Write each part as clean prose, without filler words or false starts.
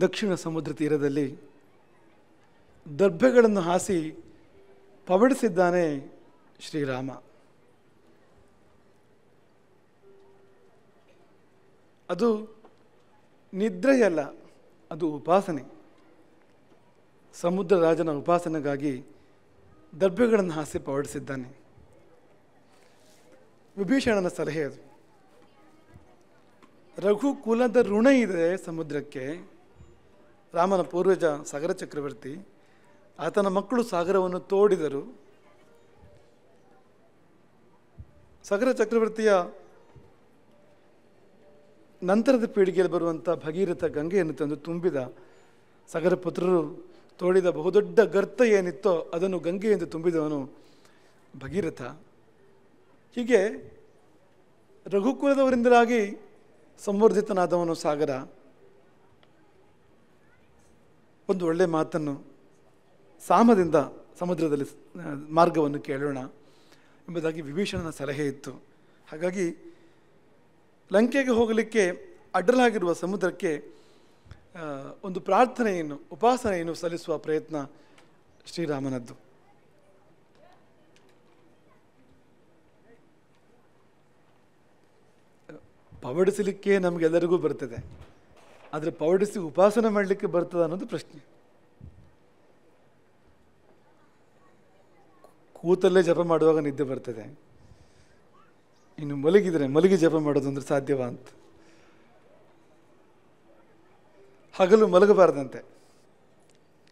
ದಕ್ಷಿಣ ಸಮುದ್ರ ತೀರದಲ್ಲಿ ದರ್ಭೆಗಳನ್ನು ಹಾಸಿ ಪವಡಿಸಿದ್ದಾನೆ ಶ್ರೀರಾಮ. ಅದು ನಿದ್ರೆಯಲ್ಲ, ಅದು ಉಪಾಸನೆ. ಸಮುದ್ರ ರಾಜನ ಉಪಾಸನೆಗಾಗಿ ದರ್ಭೆಗಳನ್ನು ಹಾಸಿ ಪವಡಿಸಿದ್ದಾನೆ. ವಿಭೀಷಣನ ಸಲಹೆ ಅದು. ರಘುಕುಲದ ಋಣ ಇದೆ ಸಮುದ್ರಕ್ಕೆ. ರಾಮನ ಪೂರ್ವಜ ಸಾಗರ ಚಕ್ರವರ್ತಿ, ಆತನ ಮಕ್ಕಳು ಸಾಗರವನ್ನು ತೋಡಿದರು. ಸಾಗರ ಚಕ್ರವರ್ತಿಯ ನಂತರದ ಪೀಳಿಗೆಯಲ್ಲಿ ಬರುವಂಥ ಭಗೀರಥ ಗಂಗೆಯನ್ನು ತಂದು ತುಂಬಿದ. ಸಾಗರ ಪುತ್ರರು ತೋಡಿದ ಬಹುದೊಡ್ಡ ಗರ್ತ ಏನಿತ್ತೋ ಅದನ್ನು ಗಂಗೆಯಿಂದ ತುಂಬಿದವನು ಭಗೀರಥ. ಹೀಗೆ ರಘುಕುಲದವರಿಂದಲಾಗಿ ಸಂವರ್ಧಿತನಾದವನು ಸಾಗರ. ಒಂದು ಒಳ್ಳೆಯ ಮಾತನ್ನು ಸಾಮದಿಂದ ಸಮುದ್ರದಲ್ಲಿ ಮಾರ್ಗವನ್ನು ಕೇಳೋಣ ಎಂಬುದಾಗಿ ವಿಭೀಷಣನ ಸಲಹೆ ಇತ್ತು. ಹಾಗಾಗಿ ಲಂಕೆಗೆ ಹೋಗಲಿಕ್ಕೆ ಅಡ್ಡಲಾಗಿರುವ ಸಮುದ್ರಕ್ಕೆ ಒಂದು ಪ್ರಾರ್ಥನೆಯನ್ನು, ಉಪಾಸನೆಯನ್ನು ಸಲ್ಲಿಸುವ ಪ್ರಯತ್ನ ಶ್ರೀರಾಮನದ್ದು. ಪವಡಿಸಲಿಕ್ಕೆ ನಮಗೆಲ್ಲರಿಗೂ ಬರ್ತದೆ, ಆದರೆ ಪವಡಿಸಿ ಉಪಾಸನೆ ಮಾಡಲಿಕ್ಕೆ ಬರ್ತದೆ ಅನ್ನೋದು ಪ್ರಶ್ನೆ. ಕೂತಲ್ಲೇ ಜಪ ಮಾಡುವಾಗ ನಿದ್ದೆ ಬರ್ತದೆ, ಇನ್ನು ಮಲಗಿ ಜಪ ಮಾಡೋದು ಅಂದ್ರೆ ಸಾಧ್ಯವಾ ಅಂತ. ಹಗಲು ಮಲಗಬಾರ್ದಂತೆ,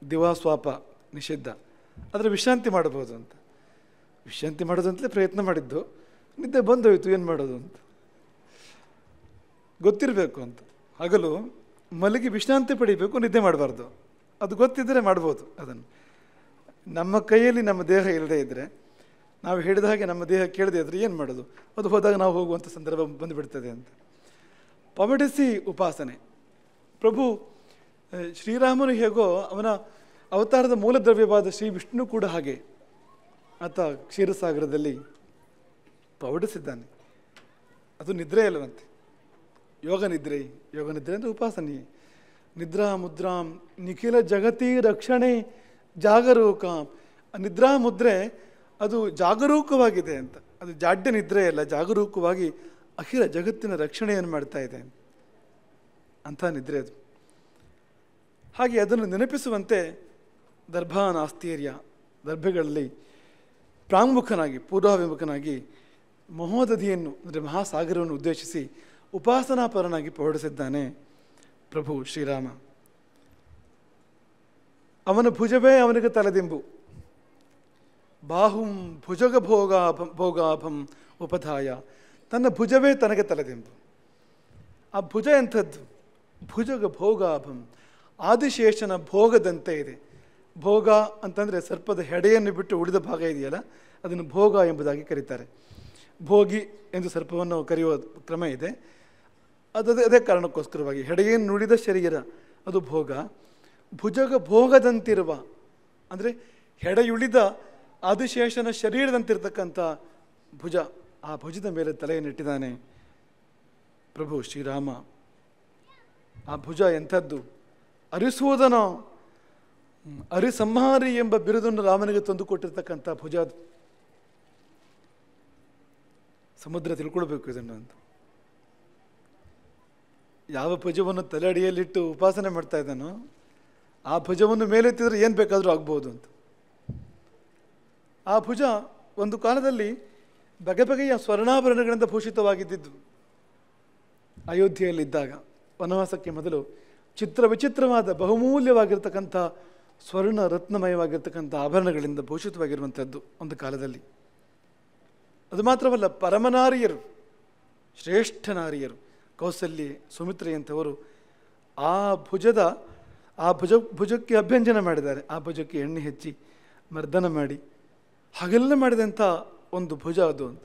ದಿವಾಸ್ವಾಪ ನಿಷಿದ್ಧ, ಆದರೆ ವಿಶ್ರಾಂತಿ ಮಾಡಬಹುದು ಅಂತ. ವಿಶ್ರಾಂತಿ ಮಾಡೋದು ಅಂತಲೇ ಪ್ರಯತ್ನ ಮಾಡಿದ್ದು, ನಿದ್ದೆ ಬಂದೋಯ್ತು, ಏನು ಮಾಡೋದು ಅಂತ ಗೊತ್ತಿರಬೇಕು ಅಂತ. ಹಗಲು ಮಲಗಿ ವಿಶ್ರಾಂತಿ ಪಡಿಬೇಕು, ನಿದ್ದೆ ಮಾಡಬಾರ್ದು. ಅದು ಗೊತ್ತಿದ್ದರೆ ಮಾಡ್ಬೋದು ಅದನ್ನು. ನಮ್ಮ ಕೈಯಲ್ಲಿ ನಮ್ಮ ದೇಹ ಇಲ್ಲದೇ ಇದ್ದರೆ, ನಾವು ಹೇಳಿದ ಹಾಗೆ ನಮ್ಮ ದೇಹ ಕೇಳದೇ ಇದ್ದರೆ ಏನು ಮಾಡೋದು? ಅದು ಹೋದಾಗ ನಾವು ಹೋಗುವಂಥ ಸಂದರ್ಭ ಬಂದುಬಿಡ್ತದೆ ಅಂತ. ಪವಡಿಸಿ ಉಪಾಸನೆ. ಪ್ರಭು ಶ್ರೀರಾಮನು ಹೇಗೋ ಅವನ ಅವತಾರದ ಮೂಲದ್ರವ್ಯವಾದ ಶ್ರೀ ವಿಷ್ಣು ಕೂಡ ಹಾಗೆ ಆತ ಕ್ಷೀರಸಾಗರದಲ್ಲಿ ಪವಡಿಸಿದ್ದಾನೆ. ಅದು ನಿದ್ರೆ ಅಲ್ಲವಂತೆ, ಯೋಗ ನಿದ್ರೆ ಅಂದರೆ ಉಪಾಸನೆ. ನಿದ್ರಾ ಮುದ್ರಾಂ ನಿಖಿಲ ಜಗತಿ ರಕ್ಷಣೆ ಜಾಗರೂಕ. ನಿದ್ರಾ ಮುದ್ರೆ ಅದು ಜಾಗರೂಕವಾಗಿದೆ ಅಂತ. ಅದು ಜಾಡ್ಯ ನಿದ್ರೆ ಅಲ್ಲ, ಜಾಗರೂಕವಾಗಿ ಅಖಿಲ ಜಗತ್ತಿನ ರಕ್ಷಣೆಯನ್ನು ಮಾಡ್ತಾ ಇದೆ ಅಂಥ ನಿದ್ರೆ ಅದು. ಹಾಗೆ ಅದನ್ನು ನೆನಪಿಸುವಂತೆ ದರ್ಭಾನಾಸ್ತೀರ್ಯ, ದರ್ಭೆಗಳಲ್ಲಿ ಪ್ರಾಂಗುಖನಾಗಿ, ಪೂರ್ವಾಭಿಮುಖನಾಗಿ ಮಹೋದಧಿಯನ್ನು ಅಂದರೆ ಮಹಾಸಾಗರವನ್ನು ಉದ್ದೇಶಿಸಿ ಉಪಾಸನಾಪರನಾಗಿ ಪವಡಿಸಿದ್ದಾನೆ ಪ್ರಭು ಶ್ರೀರಾಮ. ಅವನ ಭುಜವೇ ಅವನಿಗೆ ತಲೆದಿಂಬು. ಬಾಹುಂ ಭುಜಗ ಭೋಗಾಭಂ ಉಪಧಾಯ. ತನ್ನ ಭುಜವೇ ತನಗೆ ತಲೆದಿಂಬು. ಆ ಭುಜ ಎಂಥದ್ದು? ಭುಜಗ ಭೋಗಾಭಂ, ಆದಿಶೇಷನ ಭೋಗದಂತೆ ಇದೆ. ಭೋಗ ಅಂತಂದರೆ ಸರ್ಪದ ಹೆಡೆಯನ್ನು ಬಿಟ್ಟು ಉಳಿದ ಭಾಗ ಇದೆಯಲ್ಲ, ಅದನ್ನು ಭೋಗ ಎಂಬುದಾಗಿ ಕರೀತಾರೆ. ಭೋಗಿ ಎಂದು ಸರ್ಪವನ್ನು ಕರೆಯುವ ಕ್ರಮ ಇದೆ. ಅದೇ ಕಾರಣಕ್ಕೋಸ್ಕರವಾಗಿ ಹೆಡೆಯನ್ನು ನುಡಿದ ಶರೀರ ಅದು ಭೋಗ. ಭುಜಗ ಭೋಗದಂತಿರುವ ಅಂದರೆ ಹೆಡೆಯುಳಿದ ಆದಿಶೇಷನ ಶರೀರದಂತಿರ್ತಕ್ಕಂಥ ಭುಜ, ಆ ಭುಜದ ಮೇಲೆ ತಲೆಯನ್ನಿಟ್ಟಿದ್ದಾನೆ ಪ್ರಭು ಶ್ರೀರಾಮ. ಆ ಭುಜ ಎಂಥದ್ದು? ಅರಿಸುವುದನ ಅರಿಸಂಹಾರಿ ಎಂಬ ಬಿರುದನ್ನು ರಾಮನಿಗೆ ತಂದುಕೊಟ್ಟಿರ್ತಕ್ಕಂಥ ಭುಜ ಅದು. ಸಮುದ್ರ ತಿಳ್ಕೊಳ್ಬೇಕು ಇದನ್ನು ಅಂತ. ಯಾವ ಭುಜವನ್ನು ತಲೆ ಅಡಿಯಲ್ಲಿಟ್ಟು ಉಪಾಸನೆ ಮಾಡ್ತಾ ಇದ್ದಾನೋ ಆ ಭುಜವನ್ನು ಮೇಲೆತ್ತಿದ್ರೆ ಏನು ಬೇಕಾದರೂ ಆಗ್ಬೋದು ಅಂತ. ಆ ಭುಜ ಒಂದು ಕಾಲದಲ್ಲಿ ಬಗೆ ಬಗೆಯ ಸ್ವರ್ಣಾಭರಣಗಳಿಂದ ಭೂಷಿತವಾಗಿದ್ದು. ಅಯೋಧ್ಯೆಯಲ್ಲಿದ್ದಾಗ ವನವಾಸಕ್ಕೆ ಮೊದಲು ವಿಚಿತ್ರವಾದ ಬಹುಮೂಲ್ಯವಾಗಿರ್ತಕ್ಕಂಥ ಸ್ವರ್ಣ ರತ್ನಮಯವಾಗಿರ್ತಕ್ಕಂಥ ಆಭರಣಗಳಿಂದ ಭೂಷಿತವಾಗಿರುವಂಥದ್ದು ಒಂದು ಕಾಲದಲ್ಲಿ. ಅದು ಮಾತ್ರವಲ್ಲ, ಪರಮನಾರಿಯರು, ಶ್ರೇಷ್ಠ ನಾರಿಯರು, ಕೌಸಲ್ಯೆ, ಸುಮಿತ್ರೆಯಂಥವರು ಆ ಭುಜಕ್ಕೆ ಅಭ್ಯಂಜನ ಮಾಡಿದ್ದಾರೆ. ಆ ಭುಜಕ್ಕೆ ಎಣ್ಣೆ ಹಚ್ಚಿ ಮರ್ದನ ಮಾಡಿ ಹಾಗೆಲ್ಲ ಮಾಡಿದಂಥ ಒಂದು ಭುಜ ಅದು ಅಂತ.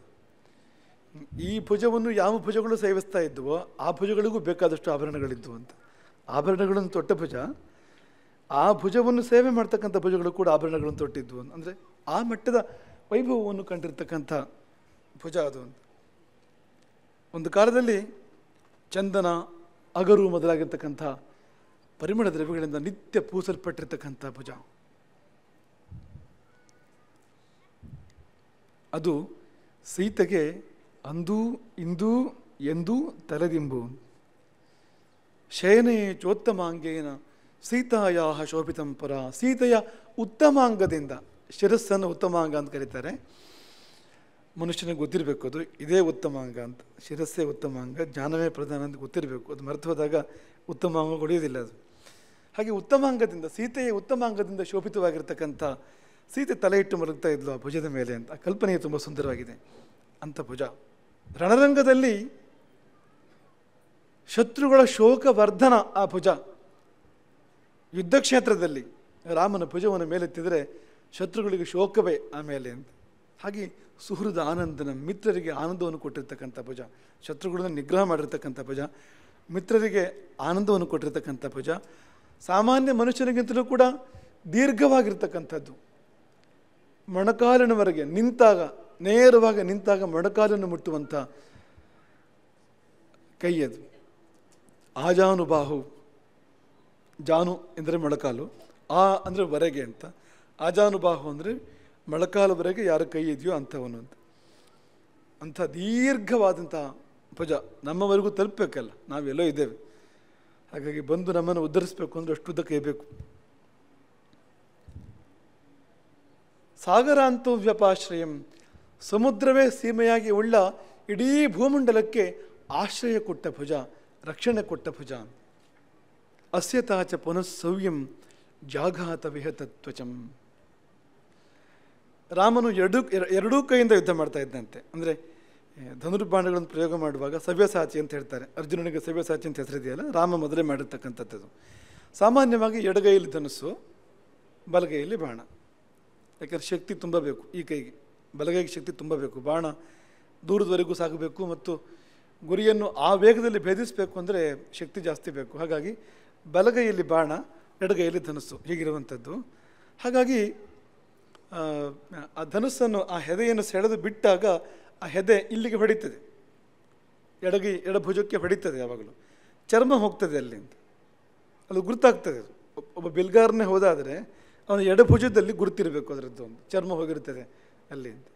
ಈ ಭುಜವನ್ನು ಯಾವ ಭುಜಗಳು ಸೇವಿಸ್ತಾ ಇದ್ವೋ ಆ ಭುಜಗಳಿಗೂ ಬೇಕಾದಷ್ಟು ಆಭರಣಗಳಿದ್ವು ಅಂತ. ಆಭರಣಗಳನ್ನು ತೊಟ್ಟ ಭುಜ, ಆ ಭುಜವನ್ನು ಸೇವೆ ಮಾಡ್ತಕ್ಕಂಥ ಭುಜಗಳು ಕೂಡ ಆಭರಣಗಳನ್ನು ತೊಟ್ಟಿದ್ವು ಅಂದರೆ ಆ ಮಟ್ಟದ ವೈಭವವನ್ನು ಕಂಡಿರ್ತಕ್ಕಂಥ ಭುಜ ಅದು ಅಂತ. ಒಂದು ಕಾಲದಲ್ಲಿ ಚಂದನ, ಅಗರು ಮೊದಲಾಗಿರ್ತಕ್ಕಂಥ ಪರಿಮಳ ದ್ರವ್ಯಗಳಿಂದ ನಿತ್ಯ ಪೂಸಲ್ಪಟ್ಟಿರ್ತಕ್ಕಂಥ ಭುಜ. ಅದು ಸೀತೆಗೆ ಅಂದೂ ಇಂದೂ ಎಂದೂ ತಲೆದಿಂಬು. ಶಯನೇ ಚೋತ್ತಮಾಂಗೇನ ಸೀತಾಯಾ ಶೋಭಿತಂ ಪುರ. ಸೀತೆಯ ಉತ್ತಮಾಂಗದಿಂದ, ಶಿರಸ್ಸನ್ನು ಉತ್ತಮಾಂಗ ಅಂತ ಕರೀತಾರೆ. ಮನುಷ್ಯನಿಗೆ ಗೊತ್ತಿರಬೇಕು ಅದು ಇದೇ ಉತ್ತಮಾಂಗ ಅಂತ. ಶಿರಸ್ಸೇ ಉತ್ತಮಾಂಗ, ಜ್ಞಾನವೇ ಪ್ರಧಾನ ಅಂತ ಗೊತ್ತಿರಬೇಕು. ಅದು ಮರೆತು ಹೋದಾಗ ಉತ್ತಮಾಂಗ ಹೊಡೆಯೋದಿಲ್ಲ ಅದು. ಹಾಗೆ ಉತ್ತಮಾಂಗದಿಂದ, ಸೀತೆಯ ಉತ್ತಮಾಂಗದಿಂದ ಶೋಭಿತವಾಗಿರ್ತಕ್ಕಂಥ, ಸೀತೆ ತಲೆ ಇಟ್ಟು ಮಲಗ್ತಾ ಇದ್ಲು ಆ ಭುಜದ ಮೇಲೆ ಅಂತ. ಆ ಕಲ್ಪನೆಯು ತುಂಬ ಸುಂದರವಾಗಿದೆ. ಅಂಥ ಭುಜ ರಣರಂಗದಲ್ಲಿ ಶತ್ರುಗಳ ಶೋಕವರ್ಧನ ಆ ಭುಜ. ಯುದ್ಧ ಕ್ಷೇತ್ರದಲ್ಲಿ ರಾಮನ ಭುಜವನ್ನು ಮೇಲೆತ್ತಿದರೆ ಶತ್ರುಗಳಿಗೆ ಶೋಕವೇ ಆಮೇಲೆ ಅಂತ. ಹಾಗೆ ಸುಹೃದ ಆನಂದನ, ಮಿತ್ರರಿಗೆ ಆನಂದವನ್ನು ಕೊಟ್ಟಿರ್ತಕ್ಕಂಥ ಭುಜ. ಶತ್ರುಗಳನ್ನು ನಿಗ್ರಹ ಮಾಡಿರ್ತಕ್ಕಂಥ ಭುಜ, ಮಿತ್ರರಿಗೆ ಆನಂದವನ್ನು ಕೊಟ್ಟಿರ್ತಕ್ಕಂಥ ಭುಜ. ಸಾಮಾನ್ಯ ಮನುಷ್ಯನಿಗಿಂತಲೂ ಕೂಡ ದೀರ್ಘವಾಗಿರ್ತಕ್ಕಂಥದ್ದು. ಮೊಣಕಾಲಿನವರೆಗೆ ನಿಂತಾಗ, ನೇರವಾಗಿ ನಿಂತಾಗ ಮೊಣಕಾಲನ್ನು ಮುಟ್ಟುವಂಥ ಕೈಯದು. ಆಜಾನುಬಾಹು, ಜಾನು ಎಂದರೆ ಮೊಳಕಾಲು, ಆ ಅಂದರೆ ವರೆಗೆ ಅಂತ. ಆಜಾನುಬಾಹು ಅಂದರೆ ಮೊಳಕಾಲುವರೆಗೆ ಯಾರ ಕೈ ಇದೆಯೋ ಅಂಥವನು ಅಂತ. ಅಂಥ ದೀರ್ಘವಾದಂಥ ಭುಜ ನಮ್ಮವರೆಗೂ ತಲುಪಬೇಕಲ್ಲ, ನಾವೆಲ್ಲೋ ಇದ್ದೇವೆ. ಹಾಗಾಗಿ ಬಂದು ನಮ್ಮನ್ನು ಉದ್ಧರಿಸಬೇಕು ಅಂದರೆ ಅಷ್ಟು ಉದ್ದ ಕೈ ಬೇಕು. ಸಾಗರಾಂತೋ ವ್ಯಪಾಶ್ರಯಂ, ಸಮುದ್ರವೇ ಸೀಮೆಯಾಗಿ ಉಳ್ಳ ಇಡೀ ಭೂಮಂಡಲಕ್ಕೆ ಆಶ್ರಯ ಕೊಟ್ಟ ಭುಜ, ರಕ್ಷಣೆ ಕೊಟ್ಟ ಭುಜ. ಅಸ್ಯತಾಚ ಪುನಃಸವ್ಯಂ ಜಾಘಾತ ವಿಹತತ್ವಚಂ. ರಾಮನು ಎರಡೂ ಕೈಯಿಂದ ಯುದ್ಧ ಮಾಡ್ತಾ ಇದ್ದಂತೆ. ಅಂದರೆ ಧನುರ್ಬಾಣಗಳನ್ನು ಪ್ರಯೋಗ ಮಾಡುವಾಗ ಸವ್ಯಸಾಚಿ ಅಂತ ಹೇಳ್ತಾರೆ. ಅರ್ಜುನನಿಗೆ ಸವ್ಯಸಾಚಿ ಅಂತ ಹೆಸರಿದೆಯಲ್ಲ, ರಾಮ ಮೊದಲೇ ಮಾಡಿರ್ತಕ್ಕಂಥದ್ದು. ಸಾಮಾನ್ಯವಾಗಿ ಎಡಗೈಯಲ್ಲಿ ಧನುಸ್ಸು, ಬಲಗೈಯಲ್ಲಿ ಬಾಣ. ಯಾಕಂದರೆ ಶಕ್ತಿ ತುಂಬಬೇಕು ಈ ಕೈಗೆ, ಬಲಗೈಗೆ ಶಕ್ತಿ ತುಂಬಬೇಕು. ಬಾಣ ದೂರದವರೆಗೂ ಸಾಗಬೇಕು ಮತ್ತು ಗುರಿಯನ್ನು ಆ ವೇಗದಲ್ಲಿ ಭೇದಿಸಬೇಕು ಅಂದರೆ ಶಕ್ತಿ ಜಾಸ್ತಿ ಬೇಕು. ಹಾಗಾಗಿ ಬಲಗೈಯಲ್ಲಿ ಬಾಣ, ಎಡಗೈಯಲ್ಲಿ ಧನುಸ್ಸು ಹೀಗಿರುವಂಥದ್ದು. ಹಾಗಾಗಿ ಆ ಧನುಸ್ಸನ್ನು, ಆ ಹೆದೆಯನ್ನು ಸೆಳೆದು ಬಿಟ್ಟಾಗ ಆ ಹೆದೆ ಇಲ್ಲಿಗೆ ಹೊಡಿತದೆ, ಎಡಭುಜಕ್ಕೆ ಹೊಡಿತದೆ. ಯಾವಾಗಲೂ ಚರ್ಮ ಹೋಗ್ತದೆ ಅಲ್ಲಿ ಅಂತ, ಅದು ಗುರುತಾಗ್ತದೆ. ಒಬ್ಬ ಬಿಲ್ಗಾರನೇ ಹೋದಾದರೆ ಅವನ ಎಡಭುಜದಲ್ಲಿ ಗುರುತಿರಬೇಕು, ಅದರದ್ದು ಒಂದು ಚರ್ಮ ಹೋಗಿರ್ತದೆ ಅಲ್ಲಿ ಅಂತ.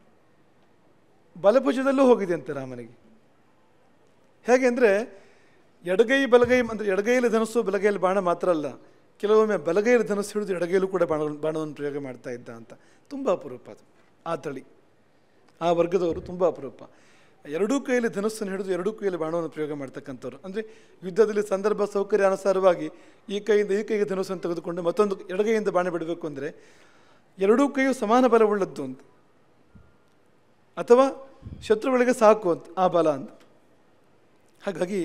ಬಲಭುಜದಲ್ಲೂ ಹೋಗಿದೆ ಅಂತ ರಾಮನಿಗೆ. ಹೇಗೆ ಅಂದರೆ ಎಡಗೈ ಬಲಗೈ ಅಂದರೆ ಎಡಗೈಯಲ್ಲಿ ಧನಸ್ಸು ಬಲಗೈಯಲ್ಲಿ ಬಾಣ ಮಾತ್ರ ಅಲ್ಲ, ಕೆಲವೊಮ್ಮೆ ಬಲಗೈಯಲ್ಲಿ ಧನಸ್ಸು ಹಿಡಿದು ಎಡಗೈಯಲ್ಲೂ ಕೂಡ ಬಾಣವನ್ನು ಪ್ರಯೋಗ ಮಾಡ್ತಾ ಇದ್ದ ಅಂತ. ತುಂಬ ಅಪರೂಪ ಅದು, ಆ ತಳಿ, ಆ ವರ್ಗದವರು ತುಂಬ ಅಪರೂಪ. ಎರಡೂ ಕೈಯಲ್ಲಿ ಧನಸ್ಸನ್ನು ಹಿಡಿದು ಎರಡೂ ಕೈಯಲ್ಲಿ ಬಾಣವನ್ನು ಪ್ರಯೋಗ ಮಾಡ್ತಕ್ಕಂಥವ್ರು. ಅಂದರೆ ಯುದ್ಧದಲ್ಲಿ ಸಂದರ್ಭ ಸೌಕರ್ಯ ಅನುಸಾರವಾಗಿ ಈ ಕೈಯಿಂದ ಈ ಕೈಗೆ ಧನುಸ್ಸನ್ನು ತೆಗೆದುಕೊಂಡು ಮತ್ತೊಂದು ಎಡಗೈಯಿಂದ ಬಾಣ ಬಿಡಬೇಕು ಅಂದರೆ ಎರಡೂ ಕೈಯು ಸಮಾನ ಬಲವುಳ್ಳದ್ದು ಅಂತ, ಅಥವಾ ಶತ್ರುಗಳಿಗೆ ಸಾಕು ಅಂತ ಆ ಬಲ ಅಂತ. ಹಾಗಾಗಿ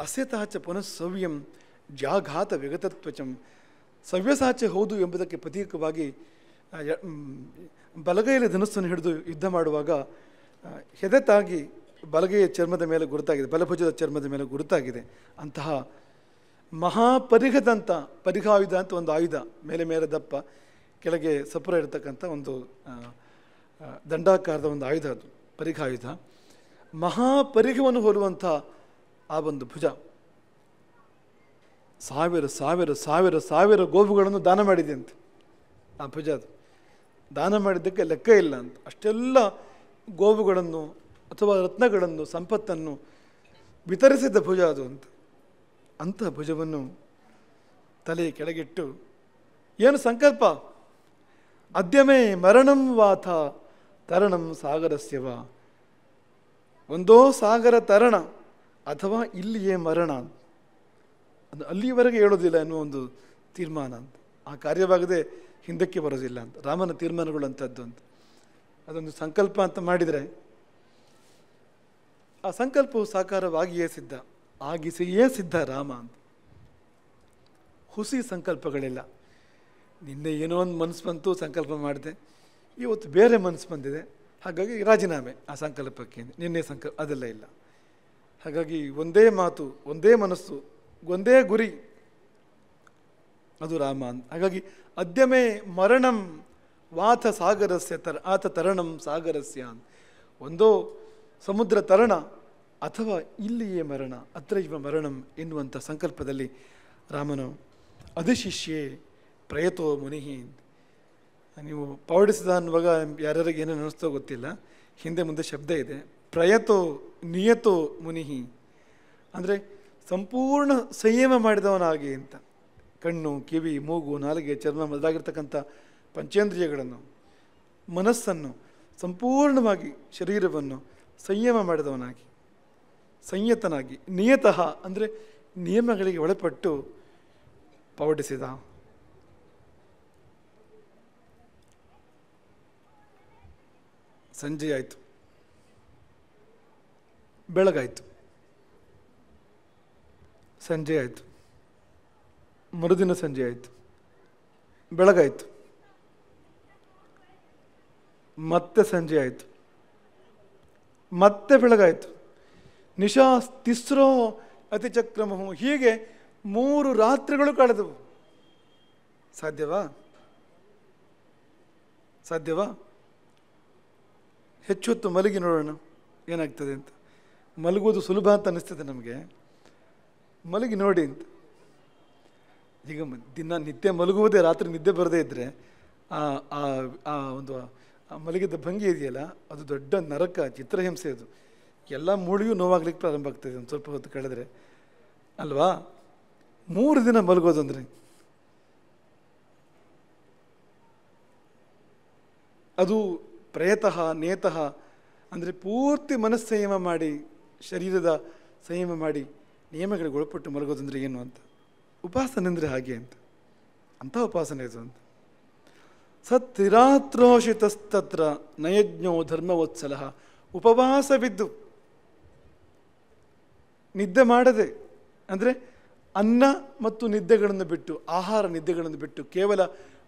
ಅಸ್ಯತಾಚ ಪುನಃಸವ್ಯಂ ಜಾಘಾತ ವಿಗತತ್ವಚಂ. ಸವ್ಯಸಾಚೆ ಹೌದು ಎಂಬುದಕ್ಕೆ ಪ್ರತೀಕವಾಗಿ ಬಲಗೈಯಲ್ಲಿ ಧನುಸ್ಸನ್ನು ಹಿಡಿದು ಯುದ್ಧ ಮಾಡುವಾಗ ಹೆದೆತಾಗಿ ಬಲಗೈಯ ಚರ್ಮದ ಮೇಲೆ ಗುರುತಾಗಿದೆ, ಬಲಭುಜದ ಚರ್ಮದ ಮೇಲೆ ಗುರುತಾಗಿದೆ. ಅಂತಹ ಮಹಾಪರಿಘದಂಥ, ಪರಿಘಾಯುಧ ಅಂತ ಒಂದು ಆಯುಧ, ಮೇಲೆ ಮೇಲೆ ದಪ್ಪ ಕೆಳಗೆ ಸಪುರ ಇರತಕ್ಕಂಥ ಒಂದು ದಂಡಾಕಾರದ ಒಂದು ಆಯುಧ, ಅದು ಪರಿಘಾಯುಧ. ಮಹಾಪರಿಘವನ್ನು ಹೋಲುವಂಥ ಆ ಒಂದು ಭುಜ. ಸಾವಿರ ಸಾವಿರ ಸಾವಿರ ಸಾವಿರ ಗೋವುಗಳನ್ನು ದಾನ ಮಾಡಿದೆ ಅಂತ ಆ ಭುಜ. ಅದು ದಾನ ಮಾಡಿದ್ದಕ್ಕೆ ಲೆಕ್ಕ ಇಲ್ಲ ಅಂತ. ಅಷ್ಟೆಲ್ಲ ಗೋವುಗಳನ್ನು ಅಥವಾ ರತ್ನಗಳನ್ನು, ಸಂಪತ್ತನ್ನು ವಿತರಿಸಿದ್ದ ಭುಜ ಅದು ಅಂತ. ಅಂಥ ಭುಜವನ್ನು ತಲೆ ಕೆಳಗಿಟ್ಟು ಏನು ಸಂಕಲ್ಪ? ಅದ್ಯಮೇ ಮರಣಂ ವಾಥ ತರಣಂ ಸಾಗರಸ್ಯವ. ಒಂದೋ ಸಾಗರ ತರಣ ಅಥವಾ ಇಲ್ಲಿಯೇ ಮರಣ, ಅದು ಅಲ್ಲಿಯವರೆಗೆ ಹೇಳೋದಿಲ್ಲ ಎನ್ನುವ ಒಂದು ತೀರ್ಮಾನ ಅಂತ. ಆ ಕಾರ್ಯವಾಗದೆ ಹಿಂದಕ್ಕೆ ಬರೋದಿಲ್ಲ ಅಂತ ರಾಮನ ತೀರ್ಮಾನಗಳು ಅಂಥದ್ದು ಅಂತ. ಅದೊಂದು ಸಂಕಲ್ಪ ಅಂತ ಮಾಡಿದರೆ ಆ ಸಂಕಲ್ಪವು ಸಾಕಾರವಾಗಿಯೇ ಸಿದ್ಧ, ಆಗಿಸಿಯೇ ಸಿದ್ಧ ರಾಮ ಅಂತ. ಹುಸಿ ಸಂಕಲ್ಪಗಳಿಲ್ಲ. ನಿನ್ನೆ ಏನೋ ಒಂದು ಮನಸ್ಸು ಬಂತು, ಸಂಕಲ್ಪ ಮಾಡಿದೆ, ಇವತ್ತು ಬೇರೆ ಮನಸ್ಸು ಬಂದಿದೆ, ಹಾಗಾಗಿ ರಾಜೀನಾಮೆ ಆ ಸಂಕಲ್ಪಕ್ಕೆ. ನಿನ್ನೆ ಅದೆಲ್ಲ ಇಲ್ಲ. ಹಾಗಾಗಿ ಒಂದೇ ಮಾತು, ಒಂದೇ ಮನಸ್ಸು, ಒಂದೇ ಗುರಿ, ಅದು ರಾಮ ಅಂತ. ಹಾಗಾಗಿ ಅದ್ಯಮೇ ಮರಣಂ ವಾಥ ಸಾಗರಸ್ಯ ಆತ ತರಣಂ ಸಾಗರಸ್ಯ ಅಂತ. ಒಂದೋ ಸಮುದ್ರ ತರಣ ಅಥವಾ ಇಲ್ಲಿಯೇ ಮರಣ, ಅತ್ರೈವ ಮರಣಂ ಎನ್ನುವಂಥ ಸಂಕಲ್ಪದಲ್ಲಿ ರಾಮನು ಅಧಿಶಿಷ್ಯೆ ಪ್ರಯತೋ ಮುನಿ. ನೀವು ಪೌಡಿಸಿದ ಅನ್ನುವಾಗ ಯಾರ್ಯಾರಿಗೆ ಏನೇನು ಅನ್ನಿಸ್ತೋ ಗೊತ್ತಿಲ್ಲ, ಹಿಂದೆ ಮುಂದೆ ಶಬ್ದ ಇದೆ. ಪ್ರಯತೋ ನಿಯತೋ ಮುನಿ ಅಂದರೆ ಸಂಪೂರ್ಣ ಸಂಯಮ ಮಾಡಿದವನಾಗಿ ಅಂತ. ಕಣ್ಣು, ಕಿವಿ, ಮೂಗು, ನಾಲಿಗೆ, ಚರ್ಮ ಮೊದಲಾಗಿರ್ತಕ್ಕಂಥ ಪಂಚೇಂದ್ರಿಯಗಳನ್ನು, ಮನಸ್ಸನ್ನು, ಸಂಪೂರ್ಣವಾಗಿ ಶರೀರವನ್ನು ಸಂಯಮ ಮಾಡಿದವನಾಗಿ, ಸಂಯತನಾಗಿ, ನಿಯತಃ ಅಂದರೆ ನಿಯಮಗಳಿಗೆ ಒಳಪಟ್ಟು ಪೌಡಿಸಿದ. ಸಂಜೆ ಆಯಿತು, ಬೆಳಗಾಯಿತು, ಸಂಜೆ ಆಯಿತು, ಮರುದಿನ ಸಂಜೆ ಆಯಿತು, ಬೆಳಗಾಯಿತು, ಮತ್ತೆ ಸಂಜೆ ಆಯಿತು, ಮತ್ತೆ ಬೆಳಗಾಯಿತು. ನಿಶಾ ತಿಸ್ರೋ ಅತಿಚಕ್ರಮಹು. ಹೀಗೆ 3 ರಾತ್ರಿಗಳು ಕಳೆದವು. ಸಾಧ್ಯವಾ? ಸಾಧ್ಯವಾ? ಹೆಚ್ಚು ಹೊತ್ತು ಮಲಗಿ ನೋಡೋಣ ಏನಾಗ್ತದೆ ಅಂತ. ಮಲಗುವುದು ಸುಲಭ ಅಂತ ಅನ್ನಿಸ್ತದೆ ನಮಗೆ, ಮಲಗಿ ನೋಡಿ ಅಂತ. ಈಗ ನಿತ್ಯ ಮಲಗುವುದೇ, ರಾತ್ರಿ ನಿದ್ದೆ ಬರದೇ ಇದ್ದರೆ ಆ ಒಂದು ಮಲಗಿದ ಭಂಗಿ ಇದೆಯಲ್ಲ, ಅದು ದೊಡ್ಡ ನರಕ, ಚಿತ್ರಹಿಂಸೆ. ಅದು ಎಲ್ಲ ಮೂಳೆಯೂ ನೋವಾಗ್ಲಿಕ್ಕೆ ಪ್ರಾರಂಭ ಆಗ್ತದೆ ಒಂದು ಸ್ವಲ್ಪ ಹೊತ್ತು ಕಳೆದ್ರೆ, ಅಲ್ವಾ? 3 ದಿನ ಮಲಗೋದು ಅಂದರೆ ಅದು ಪ್ರಯತಃ ನೇತಃ ಅಂದರೆ ಪೂರ್ತಿ ಮನಸ್ಸಂಯಮ ಮಾಡಿ, ಶರೀರದ ಸಂಯಮ ಮಾಡಿ, ನಿಯಮಗಳಿಗೆ ಒಳಪಟ್ಟು ಮಲಗೋದಂದ್ರೆ ಏನು ಅಂತ. ಉಪಾಸನೆ ಅಂದರೆ ಹಾಗೆ ಅಂತ, ಅಂಥ ಉಪಾಸನೆ ಇದು ಅಂತ. ಸತ್ರಿರಾತ್ರೋಷಿತಸ್ತತ್ರ ನಯಜ್ಞೋ ಧರ್ಮವತ್ಸಲ. ಉಪವಾಸವಿದ್ದು ನಿದ್ದೆ ಮಾಡದೆ, ಅಂದರೆ ಅನ್ನ ಮತ್ತು ನಿದ್ದೆಗಳನ್ನು ಬಿಟ್ಟು, ಆಹಾರ ನಿದ್ದೆಗಳನ್ನು ಬಿಟ್ಟು ಕೇವಲ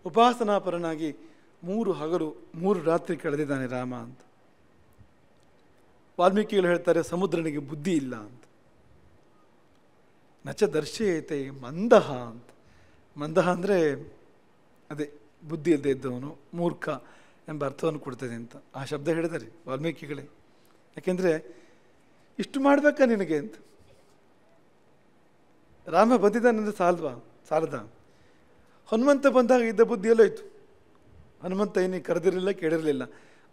ಉಪಾಸನಾಪರನಾಗಿ 3 ಹಗಲು 3 ರಾತ್ರಿ ಕಳೆದಿದ್ದಾನೆ ರಾಮ ಅಂತ. ವಾಲ್ಮೀಕಿಗಳು ಹೇಳ್ತಾರೆ, ಸಮುದ್ರನಿಗೆ ಬುದ್ಧಿ ಇಲ್ಲ ಅಂತ. ನಚ ದರ್ಶಯತೆ ಮಂದಹ ಅಂತ. ಮಂದಹ ಅಂದರೆ ಅದೇ ಬುದ್ಧಿ ಇಲ್ಲದೆ ಇದ್ದವನು, ಮೂರ್ಖ ಎಂಬ ಅರ್ಥವನ್ನು ಕೊಡ್ತದೆ ಅಂತ ಆ ಶಬ್ದ ಹೇಳಿದ್ದಾರೆ ವಾಲ್ಮೀಕಿಗಳೇ. ಯಾಕೆಂದರೆ ಇಷ್ಟು ಮಾಡಬೇಕಾ ನಿನಗೆ ಅಂತ. ರಾಮ ಬಂದಿದ್ದಾನೆಂದರೆ ಸಾಲದ. ಹನುಮಂತ ಬಂದಾಗ ಇದ್ದ ಬುದ್ಧಿ ಎಲ್ಲೋಯ್ತು. ಹನುಮಂತ ಏನೇ ಕರೆದಿರಲಿಲ್ಲ, ಕೇಳಿರಲಿಲ್ಲ.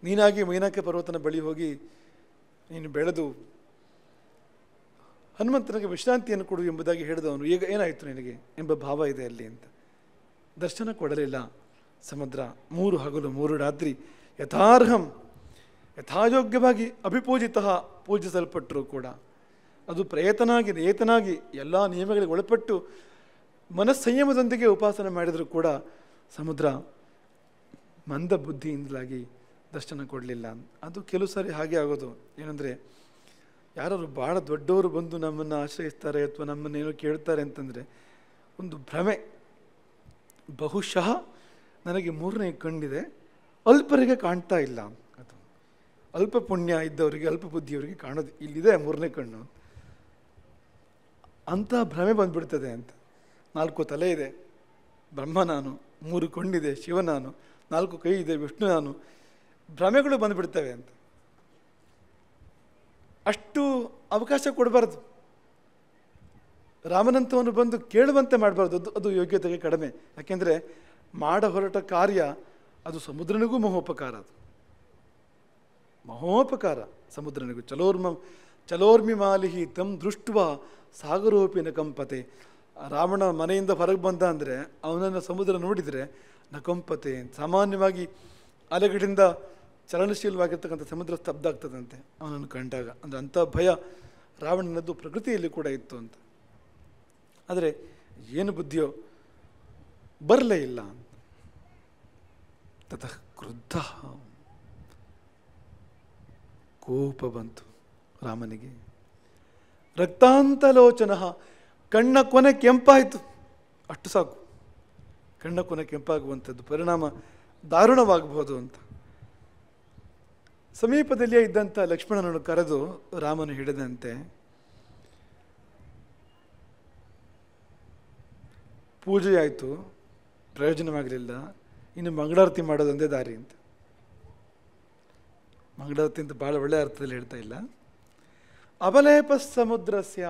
ನೀನಾಗಿ ಮೈನಾಕ ಪರ್ವತನ ಬಳಿ ಹೋಗಿ ನೀನು ಬೆಳೆದು ಹನುಮಂತನಿಗೆ ವಿಶ್ರಾಂತಿಯನ್ನು ಕೊಡು ಎಂಬುದಾಗಿ ಹೇಳಿದವನು ಈಗ ಏನಾಯಿತು ನಿನಗೆ ಎಂಬ ಭಾವ ಇದೆ ಅಲ್ಲಿ ಅಂತ. ದರ್ಶನ ಕೊಡಲಿಲ್ಲ ಸಮುದ್ರ. 3 ಹಗಲು 3 ರಾತ್ರಿ ಯಥಾರ್ಹಂ, ಯಥಾಯೋಗ್ಯವಾಗಿ ಪೂಜಿಸಲ್ಪಟ್ಟರು ಕೂಡ. ಅದು ಪ್ರಯತ್ನಾಗಿ ನೇತನಾಗಿ ಎಲ್ಲ ನಿಯಮಗಳಿಗೆ ಒಳಪಟ್ಟು ಮನಸ್ಸಂಯಮದೊಂದಿಗೆ ಉಪಾಸನೆ ಮಾಡಿದರೂ ಕೂಡ ಸಮುದ್ರ ಮಂದ ಬುದ್ಧಿಯಿಂದಲಾಗಿ ದರ್ಶನ ಕೊಡಲಿಲ್ಲ. ಅದು ಕೆಲವು ಸಾರಿ ಹಾಗೆ ಆಗೋದು. ಏನಂದರೆ ಯಾರು ಭಾಳ ದೊಡ್ಡವರು ಬಂದು ನಮ್ಮನ್ನು ಆಶ್ರಯಿಸ್ತಾರೆ ಅಥವಾ ನಮ್ಮನ್ನೇನೋ ಕೇಳ್ತಾರೆ ಅಂತಂದರೆ ಒಂದು ಭ್ರಮೆ. ಬಹುಶಃ ನನಗೆ 3ನೇ ಕಣ್ಣಿದೆ, ಅಲ್ಪರಿಗೆ ಕಾಣ್ತಾ ಇಲ್ಲ. ಅದು ಅಲ್ಪ ಪುಣ್ಯ ಇದ್ದವರಿಗೆ, ಅಲ್ಪ ಬುದ್ಧಿಯವರಿಗೆ ಕಾಣೋದು, ಇಲ್ಲಿದೆ 3ನೇ ಕಣ್ಣು ಅಂತ ಭ್ರಮೆ ಬಂದ್ಬಿಡ್ತದೆ ಅಂತ. 4 ತಲೆ ಇದೆ ಬ್ರಹ್ಮ ನಾನು, 3 ಕಣ್ಣಿದೆ ಶಿವ ನಾನು, 4 ಕೈ ಇದೆ ವಿಷ್ಣು ನಾನು. ಭ್ರಮೆಗಳು ಬಂದುಬಿಡ್ತವೆ ಅಂತ. ಅಷ್ಟು ಅವಕಾಶ ಕೊಡಬಾರ್ದು. ರಾಮನಂತವನು ಬಂದು ಕೇಳುವಂತೆ ಮಾಡಬಾರ್ದು. ಅದು ಯೋಗ್ಯತೆಗೆ ಕಡಿಮೆ. ಯಾಕೆಂದರೆ ಮಾಡ ಹೊರಟ ಕಾರ್ಯ ಅದು ಸಮುದ್ರನಿಗೂ ಮಹೋಪಕಾರ. ಅದು ಮಹೋಪಕಾರ ಸಮುದ್ರನಿಗೂ. ಚಲೋರ್ಮಿ ಮಾಲಿಹಿ ತಂ ದೃಷ್ಟ ಸಾಗರೋಪಿ ಕಂಪತೆ. ರಾವಣ ಮನೆಯಿಂದ ಹೊರಗೆ ಬಂದ ಅಂದರೆ ಅವನನ್ನು ಸಮುದ್ರ ನೋಡಿದರೆ ನಕಂಪತೆ. ಸಾಮಾನ್ಯವಾಗಿ ಅಲೆಗಳಿಂದ ಚಲನಶೀಲವಾಗಿರ್ತಕ್ಕಂಥ ಸಮುದ್ರ ಸ್ತಬ್ಧ ಆಗ್ತದಂತೆ ಅವನನ್ನು ಕಂಡಾಗ. ಅಂದರೆ ಅಂಥ ಭಯ ರಾವಣನದ್ದು ಪ್ರಕೃತಿಯಲ್ಲಿ ಕೂಡ ಇತ್ತು ಅಂತ. ಆದರೆ ಏನು ಬುದ್ಧಿಯೋ ಬರಲೇ ಇಲ್ಲ. ತತಃ ಕ್ರುದ್ಧ, ಕೋಪ ಬಂತು ರಾಮನಿಗೆ. ರಕ್ತಾಂತಲೋಚನ, ಕಣ್ಣ ಕೊನೆ ಕೆಂಪಾಯಿತು. ಅಷ್ಟು ಸಾಕು. ಕಣ್ಣ ಕೊನೆ ಕೆಂಪಾಗುವಂಥದ್ದು ಪರಿಣಾಮ ದಾರುಣವಾಗಬಹುದು ಅಂತ. ಸಮೀಪದಲ್ಲಿಯೇ ಇದ್ದಂಥ ಲಕ್ಷ್ಮಣನನ್ನು ಕರೆದು ರಾಮನು ಹಿಡಿದಂತೆ, ಪೂಜೆ ಆಯಿತು, ಪ್ರಯೋಜನವಾಗಲಿಲ್ಲ, ಇನ್ನು ಮಂಗಳಾರತಿ ಮಾಡೋದೊಂದೇ ದಾರಿ ಅಂತ. ಮಂಗಳಾರತಿ ಅಂತ ಭಾಳ ಒಳ್ಳೆಯ ಅರ್ಥದಲ್ಲಿ ಹೇಳ್ತಾ ಇಲ್ಲ. ಅಬಲೇಪ ಸಮುದ್ರಸ್ಯ,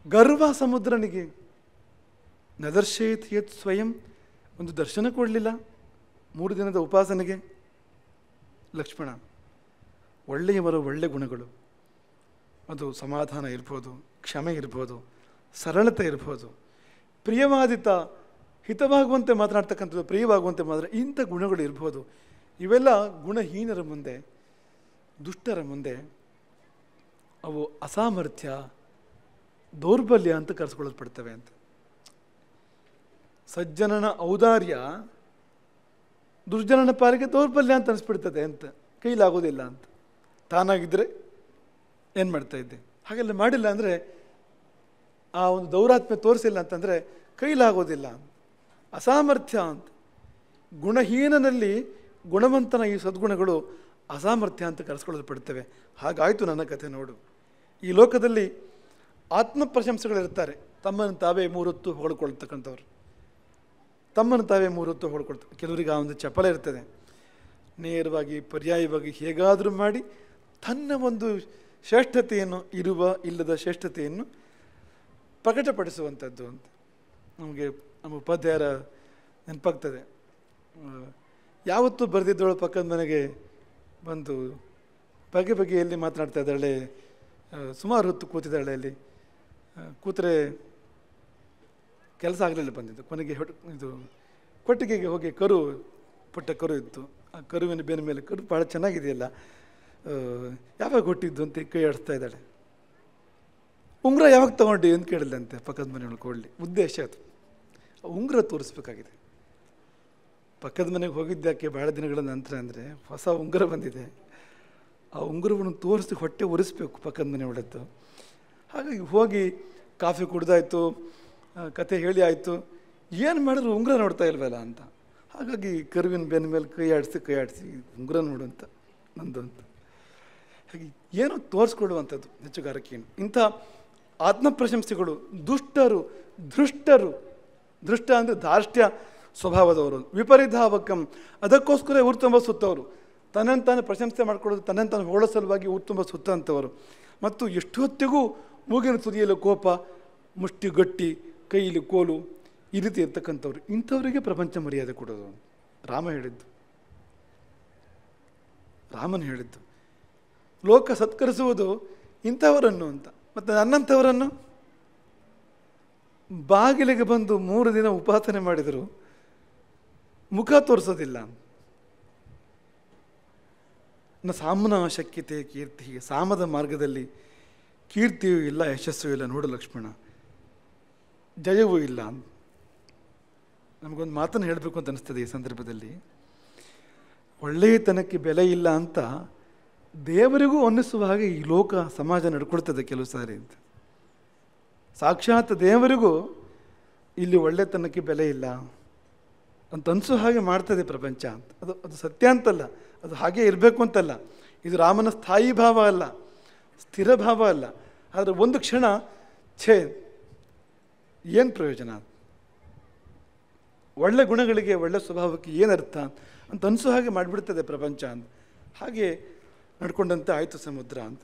ಗರ್ವ ಸಮುದ್ರನಿಗೆ. ನದರ್ಶಯತ್ ಯತ್ ಸ್ವಯಂ, ಒಂದು ದರ್ಶನ ಕೊಡಲಿಲ್ಲ 3 ದಿನದ ಉಪಾಸನೆಗೆ. ಲಕ್ಷ್ಮಣ, ಒಳ್ಳೆಯವರ ಒಳ್ಳೆ ಗುಣಗಳು, ಅದು ಸಮಾಧಾನ ಇರ್ಬೋದು, ಕ್ಷಮೆ ಇರ್ಬೋದು, ಸರಳತೆ ಇರ್ಬೋದು, ಪ್ರಿಯವಾದಿತ, ಹಿತವಾಗುವಂತೆ ಮಾತನಾಡ್ತಕ್ಕಂಥದ್ದು, ಪ್ರಿಯವಾಗುವಂತೆ ಮಾತ್ರ, ಇಂಥ ಗುಣಗಳು ಇರ್ಬೋದು. ಇವೆಲ್ಲ ಗುಣಹೀನರ ಮುಂದೆ, ದುಷ್ಟರ ಮುಂದೆ ಅವು ಅಸಾಮರ್ಥ್ಯ, ದೌರ್ಬಲ್ಯ ಅಂತ ಕರೆಸ್ಕೊಳ್ಳಲ್ಪಡ್ತವೆ ಅಂತ. ಸಜ್ಜನನ ಔದಾರ್ಯ ದುರ್ಜನನ ಪಾಲಿಗೆ ದೌರ್ಬಲ್ಯ ಅಂತ ಅನಿಸ್ಬಿಡ್ತದೆ ಅಂತ, ಕೈಲಾಗೋದಿಲ್ಲ ಅಂತ. ತಾನಾಗಿದ್ದರೆ ಏನು ಮಾಡ್ತಾ ಇದ್ದೆ, ಹಾಗೆಲ್ಲ ಮಾಡಿಲ್ಲ ಅಂದರೆ, ಆ ಒಂದು ದೌರಾತ್ಮ್ಯ ತೋರಿಸಿಲ್ಲ ಅಂತಂದರೆ ಕೈಲಾಗೋದಿಲ್ಲ, ಅಸಾಮರ್ಥ್ಯ ಅಂತ. ಗುಣಹೀನನಲ್ಲಿ ಗುಣವಂತನ ಈ ಸದ್ಗುಣಗಳು ಅಸಾಮರ್ಥ್ಯ ಅಂತ ಕರೆಸ್ಕೊಳ್ಳಲ್ಪಡ್ತವೆ. ಹಾಗಾಯಿತು ನನ್ನ ಕಥೆ ನೋಡು. ಈ ಲೋಕದಲ್ಲಿ ಆತ್ಮ ಪ್ರಶಂಸೆಗಳಿರ್ತಾರೆ, ತಮ್ಮನ್ನು ತಾವೇ 3 ಹೊತ್ತು ಹೊಗಳ್ಕೊಳ್ತಕ್ಕಂಥವ್ರು, ತಮ್ಮನ್ನು ತಾವೇ 3 ಹೊತ್ತು ಹೊಗಳ್ಕೊಳ್ತಾರೆ. ಕೆಲವರಿಗೆ ಆ ಒಂದು ಚಪಲ ಇರ್ತದೆ, ನೇರವಾಗಿ ಪರ್ಯಾಯವಾಗಿ ಹೇಗಾದರೂ ಮಾಡಿ ತನ್ನ ಒಂದು ಶ್ರೇಷ್ಠತೆಯನ್ನು, ಇರುವ ಇಲ್ಲದ ಶ್ರೇಷ್ಠತೆಯನ್ನು ಪ್ರಕಟಪಡಿಸುವಂಥದ್ದು ಅಂತ. ನಮಗೆ ನಮ್ಮ ಉಪಾಧ್ಯಾಯರ ನೆನಪಾಗ್ತದೆ, ಯಾವತ್ತೂ ಬರೆದಿದ್ದವಳು ಪಕ್ಕದ ಮನೆಗೆ ಬಂದು ಬಗೆ ಬಗೆಯಲ್ಲಿ ಮಾತನಾಡ್ತಾ ಇದ್ದಾಳೆ. ಸುಮಾರು ಹೊತ್ತು ಕೂತಿದ್ದಾಳೆ. ಅಲ್ಲಿ ಕೂತರೆ ಕೆಲಸ ಆಗಲಿಲ್ಲ, ಬಂದಿದ್ದು. ಕೊನೆಗೆ ಇದು ಕೊಟ್ಟಿಗೆಗೆ ಹೋಗಿ ಪುಟ್ಟ ಕರು ಇತ್ತು. ಆ ಕರುವಿನ ಬೇನ ಮೇಲೆ, ಕರು ಭಾಳ ಚೆನ್ನಾಗಿದೆಯಲ್ಲ, ಯಾವಾಗ ಹುಟ್ಟಿದ್ದು ಅಂತ ಕೈ ಆಡಿಸ್ತಾ ಇದ್ದಾಳೆ. ಉಂಗುರ ಯಾವಾಗ ತೊಗೊಂಡು ಅಂತ ಕೇಳಿಲ್ಲಂತೆ ಪಕ್ಕದ ಮನೆಯೊಳಗೆ ಕೊಡಲಿ. ಉದ್ದೇಶ ಅದು, ಉಂಗುರ ತೋರಿಸ್ಬೇಕಾಗಿದೆ. ಪಕ್ಕದ ಮನೆಗೆ ಹೋಗಿದ್ದಾಕೆ ಭಾಳ ದಿನಗಳ ನಂತರ ಅಂದರೆ ಹೊಸ ಉಂಗುರ ಬಂದಿದೆ, ಆ ಉಂಗುರವನ್ನು ತೋರಿಸಿ ಹೊಟ್ಟೆ ಒರೆಸ್ಬೇಕು ಪಕ್ಕದ ಮನೆ ಒಳದ್ದು. ಹಾಗಾಗಿ ಹೋಗಿ ಕಾಫಿ ಕುಡ್ದಾಯ್ತು, ಕತೆ ಹೇಳಿ ಆಯಿತು, ಏನು ಮಾಡಿದ್ರು ಉಂಗುರ ನೋಡ್ತಾ ಇಲ್ವಲ್ಲ ಅಂತ. ಹಾಗಾಗಿ ಕರುವಿನ ಬೆನ್ನ ಮೇಲೆ ಕೈ ಆಡಿಸಿ ಉಂಗುರ ನೋಡು ಅಂತ ನಂದು ಅಂತ. ಹಾಗೆ ಏನೋ ತೋರಿಸ್ಕೊಳ್ಳುವಂಥದ್ದು ಹೆಚ್ಚುಗಾರಿಕೆಯನ್ನು. ಇಂಥ ಆತ್ಮಪ್ರಶಂಸೆಗಳು ದುಷ್ಟರು, ದೃಷ್ಟ ಅಂದರೆ ಧಾರ್ಷ್ಟ್ಯ ಸ್ವಭಾವದವರು, ವಿಪರೀತಾವಕಂ, ಅದಕ್ಕೋಸ್ಕರ ಊರು ತುಂಬ ಸುತ್ತವರು, ತನ್ನನ್ನು ತಾನು ಪ್ರಶಂಸೆ ಮಾಡ್ಕೊಳ್ಳೋದು, ತನ್ನನ್ನು ತಾನು ಹೊಗಳೋ ಸಲುವಾಗಿ ಊರು ತುಂಬ ಸುತ್ತಂಥವರು, ಮತ್ತು ಎಷ್ಟೊತ್ತಿಗೂ ಮೂಗಿನ ತುದಿಯಲ್ಲಿ ಕೋಪ, ಮುಷ್ಟಿ ಗಟ್ಟಿ, ಕೈಯಲ್ಲಿ ಕೋಲು, ಈ ರೀತಿ ಇರ್ತಕ್ಕಂಥವ್ರು. ಇಂಥವರಿಗೆ ಪ್ರಪಂಚ ಮರ್ಯಾದೆ ಕೊಡೋದು ರಾಮನ್ ಹೇಳಿದ್ದು. ಲೋಕ ಸತ್ಕರಿಸುವುದು ಇಂಥವರನ್ನು ಅಂತ. ಮತ್ತು ನನ್ನಂಥವರನ್ನು ಬಾಗಿಲಿಗೆ ಬಂದು 3 ದಿನ ಉಪಾಸನೆ ಮಾಡಿದರು, ಮುಖ ತೋರಿಸೋದಿಲ್ಲ. ಸಾಮನ ಶಕ್ಯತೆ ಕೀರ್ತಿ, ಸಾಮದ ಮಾರ್ಗದಲ್ಲಿ ಕೀರ್ತಿಯೂ ಇಲ್ಲ, ಯಶಸ್ಸೂ ಇಲ್ಲ. ನೋಡು ಲಕ್ಷ್ಮಣ, ಜಯವೂ ಇಲ್ಲ. ನಮಗೊಂದು ಮಾತನ್ನು ಹೇಳಬೇಕು ಅಂತ ಅನಿಸ್ತದೆ ಈ ಸಂದರ್ಭದಲ್ಲಿ. ಒಳ್ಳೆಯತನಕ್ಕೆ ಬೆಲೆ ಇಲ್ಲ ಅಂತ ದೇವರಿಗೂ ಅನ್ನಿಸುವ ಹಾಗೆ ಈ ಲೋಕ ಸಮಾಜ ನಡ್ಕೊಳ್ತದೆ ಕೆಲವು ಸಾರಿ ಅಂತ. ಸಾಕ್ಷಾತ್ ದೇವರಿಗೂ ಇಲ್ಲಿ ಒಳ್ಳೆತನಕ್ಕೆ ಬೆಲೆ ಇಲ್ಲ ಅಂತ ಅನಿಸೋ ಹಾಗೆ ಮಾಡ್ತದೆ ಪ್ರಪಂಚ ಅಂತ. ಅದು ಸತ್ಯ ಅಂತಲ್ಲ, ಅದು ಹಾಗೆ ಇರಬೇಕು ಅಂತಲ್ಲ. ಇದು ರಾಮನ ಸ್ಥಾಯಿ ಭಾವ ಅಲ್ಲ, ಸ್ಥಿರ ಭಾವ ಅಲ್ಲ. ಆದರೆ ಒಂದು ಕ್ಷಣ ಏನು ಪ್ರಯೋಜನ, ಒಳ್ಳೆ ಗುಣಗಳಿಗೆ, ಒಳ್ಳೆ ಸ್ವಭಾವಕ್ಕೆ ಏನರ್ಥ ಅಂತ ಅನಿಸೋ ಹಾಗೆ ಮಾಡಿಬಿಡ್ತದೆ ಪ್ರಪಂಚ ಅಂತ. ಹಾಗೆ ನಡ್ಕೊಂಡಂತೆ ಆಯಿತು ಸಮುದ್ರ ಅಂತ.